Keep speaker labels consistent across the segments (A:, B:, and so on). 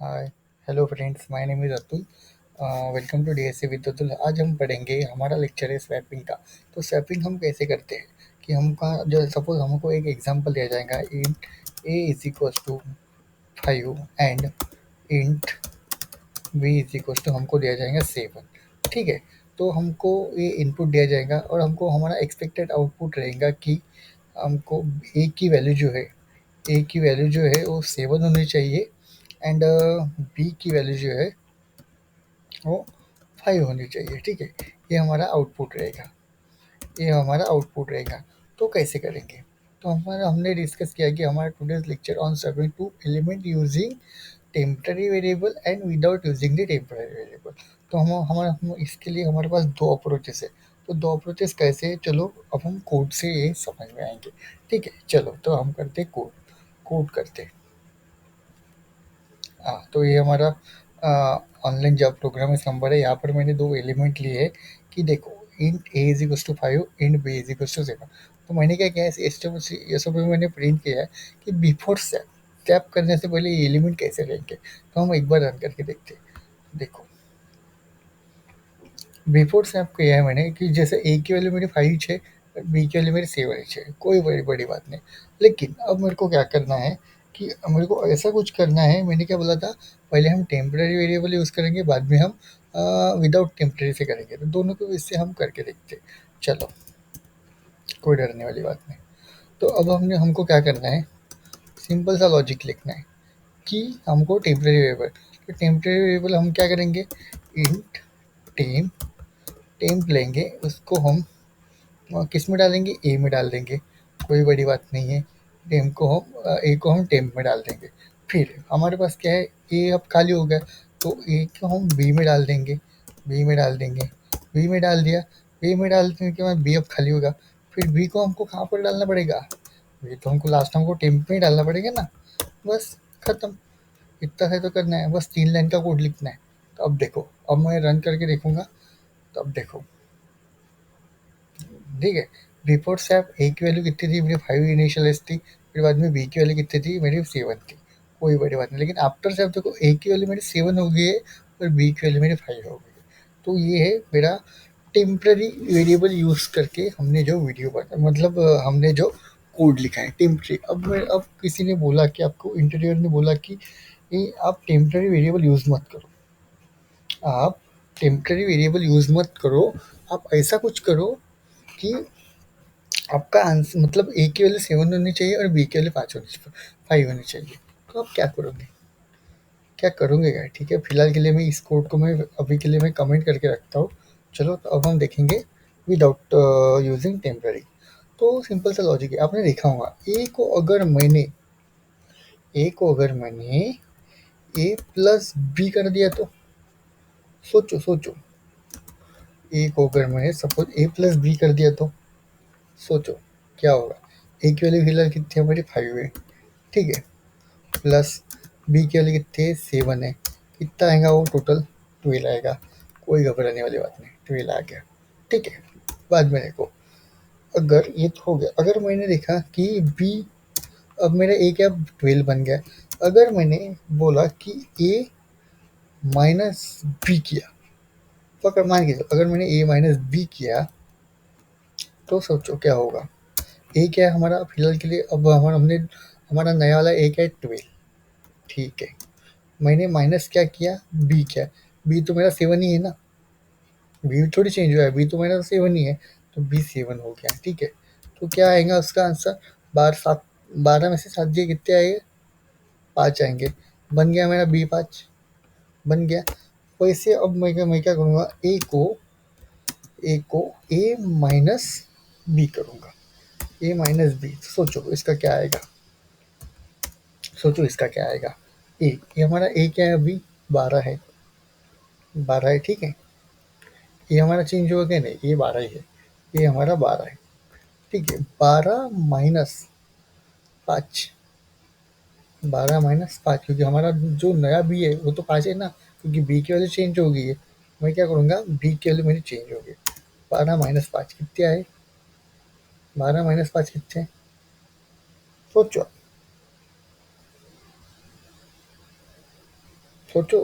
A: Hi, hello friends, my name is Atul. Welcome to DSA with Atul. आज हम पढ़ेंगे, हमारा लेक्चर है स्वैपिंग का। तो स्वैपिंग हम कैसे करते हैं कि हम का जो सपोज हमको एक एग्जांपल दिया जाएगा, int a is equals to 5 and int b is equals to हमको दिया जाएगा 7। ठीक है। तो हमको ये इनपुट दिया जाएगा और हमको हमारा एक्सपेक्टेड आउटपुट रहेगा कि हमको ए की वैल्यू जो है, ए की वैल्यू जो है वो 7 होनी चाहिए एंड बी की वैल्यू जो है वो 5 होनी चाहिए। ठीक है। ये हमारा आउटपुट रहेगा, ये हमारा आउटपुट रहेगा। तो कैसे करेंगे? तो हमारा हमने डिस्कस किया कि हमारा today's lecture on solving two element using temporary variable and without using the temporary variable. तो हम इसके लिए हमारे पास दो अप्रोचेस है। तो दो अप्रोचेस कैसे है, चलो अब हम कोड से ये समझ में आएंगे। ठीक है, चलो तो हम करते कोड, कोड करते। हाँ, तो ये हमारा ऑनलाइन जॉब प्रोग्राम इस नंबर है। यहाँ पर मैंने दो एलिमेंट लिए हैं कि देखो, int a is equal to 5, int b is equal to 7। तो मैंने क्या किया है, ये सब भी मैंने प्रिंट किया है कि बिफोर स्वैप, स्वैप करने से पहले ये एलिमेंट कैसे लेंगे। तो हम एक बार रन करके देखते हैं। देखो, बिफोर स्वैप किया है मैंने कि जैसे ए की वैल्यू मेरी 5 है, बी की वैल्यू मेरी 7 है, कोई बड़ी बड़ी बात नहीं। लेकिन अब मेरे को क्या करना है कि मेरे को ऐसा कुछ करना है। मैंने क्या बोला था, पहले हम टेम्पररी वेरिएबल यूज़ करेंगे, बाद में हम विदाउट टेम्पररी से करेंगे। तो दोनों को इससे हम करके देखते हैं। चलो, कोई डरने वाली बात नहीं। तो अब हमको क्या करना है, सिंपल सा लॉजिक लिखना है कि हमको टेम्पररी वेरिएबल, तो टेम्पररी वेरिएबल हम क्या करेंगे, इंट टेम, टेम्प लेंगे, उसको हम किस में डालेंगे, ए में डाल देंगे, कोई बड़ी बात नहीं है। टेम को हम ए को हम टेम्प में डाल देंगे। फिर हमारे पास क्या है, ए अब खाली हो गया, तो ए को हम बी में डाल देंगे, बी में डाल देंगे, बी में डाल दिया। बी में डाल देने के बाद बी अब खाली होगा। फिर बी को हमको कहाँ पर डालना पड़ेगा, बी तो हमको लास्ट हमको टेम्प में ही डालना पड़ेगा ना। बस खत्म, इतना है तो करना है, बस 3 लाइन का कोड लिखना है। तो अब देखो, अब मैं रन करके देखूंगा। तो अब देखो, ठीक है। बिफोर स्वैप ए की वैल्यू कितनी थी मेरी, 5 इनिशियलाइज़ थी। फिर बाद में बी की वैल्यू कितनी थी मेरी, 7 थी। कोई बड़ी बात नहीं। लेकिन आफ्टर स्वैप देखो, ए की वैल्यू मेरी 7 हो गई है और बी की वैल्यू मेरी 5 हो गई है। तो ये है मेरा टेम्पररी वेरिएबल यूज़ करके हमने जो वीडियो बना, मतलब हमने जो कोड लिखा है टेम्पररी। अब किसी ने बोला कि आपको इंटरव्यूअर ने बोला कि ये आप टेम्पररी वेरिएबल यूज़ मत करो, आप टेम्पररी वेरिएबल यूज़ मत करो, आप ऐसा कुछ करो कि आपका आंसर मतलब ए की वैल्यू 7 होनी चाहिए और बी की वैल्यू 5 होनी चाहिए। तो आप क्या करोगे, क्या करोगे क्या? ठीक है, फिलहाल के लिए मैं इस कोड को मैं अभी के लिए मैं कमेंट करके रखता हूँ। चलो, तो अब हम देखेंगे विदाउट यूजिंग टेम्पररी। तो सिंपल सा लॉजिक है, आपने देखा होगा, ए को अगर मैंने ए प्लस बी कर दिया तो सोचो सोचो, ए को अगर मैंने सपोज ए प्लस बी कर दिया तो सोचो क्या होगा। ए की वैल्यू फिलहाल कितनी है हमारी, 5 है। ठीक है, प्लस बी की वैल्यू कितनी है, 7 है। कितना आएगा वो, टोटल 12 आएगा। कोई घबराने वाली बात नहीं, 12 आ गया। ठीक है, बाद में देखो, अगर ये तो हो गया, अगर मैंने देखा कि बी, अब मेरा ए क्या 12 बन गया। अगर मैंने बोला कि ए माइनस बी किया, पकड़ मान के चलो, अगर मैंने ए माइनस बी किया तो सोचो क्या होगा। ए क्या है हमारा फिलहाल के लिए, अब हमारा नया वाला ए क्या है, 12। ठीक है, मैंने माइनस क्या किया, बी क्या, बी तो मेरा 7 ही है ना, बी थोड़ी चेंज हुआ है, बी तो मेरा 7 ही है। तो बी 7 हो गया। ठीक है, तो क्या आएगा उसका आंसर, 12 में से 7 दिए कितने आएंगे, 5 आएंगे। बन गया मेरा बी 5, बन गया। वैसे अब मैं क्या करूँगा, ए को ए माइनस बी करूँगा, ए माइनस बी। सोचो इसका क्या आएगा, सोचो इसका क्या आएगा। ये हमारा ए क्या है अभी, 12 है, 12 है। ठीक है, ये हमारा चेंज हो गया नहीं, ये 12 ही है, ये हमारा 12 है। ठीक है, 12 - 5, 12 - 5, क्योंकि हमारा जो नया बी है वो तो 5 है ना, क्योंकि बी की वैल्यू चेंज हो गई है। मैं क्या करूँगा, बी की वैल्यू मेरी चेंज हो गई। 12 - 5 कितने आए, 12 - 5 कितने, सोचो। सोचो।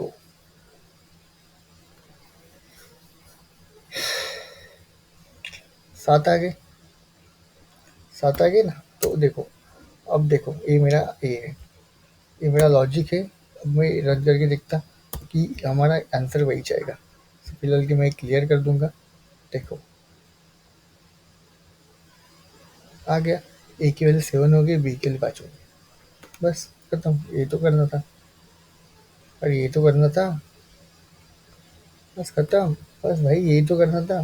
A: 7 आ गए, 7 आ गए ना? तो देखो, अब देखो ये मेरा ए है, ये मेरा लॉजिक है। अब मैं रन करके देखता कि हमारा आंसर वही जाएगा। तो फिलहाल कि मैं क्लियर कर दूंगा। देखो आ गया, ए की वैल्यू 7 हो गई, बी के लिए 5 हो गई। बस खत्म, ये तो करना था। और ये तो करना था। बस खत्म। बस भाई यही तो करना था।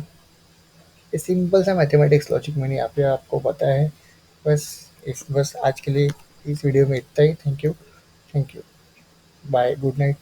A: ये सिंपल सा मैथमेटिक्स लॉजिक मैंने यहाँ पे आपको बताया है। बस बस आज के लिए इस वीडियो में इतना ही। Thank you. Thank you. Bye, good night.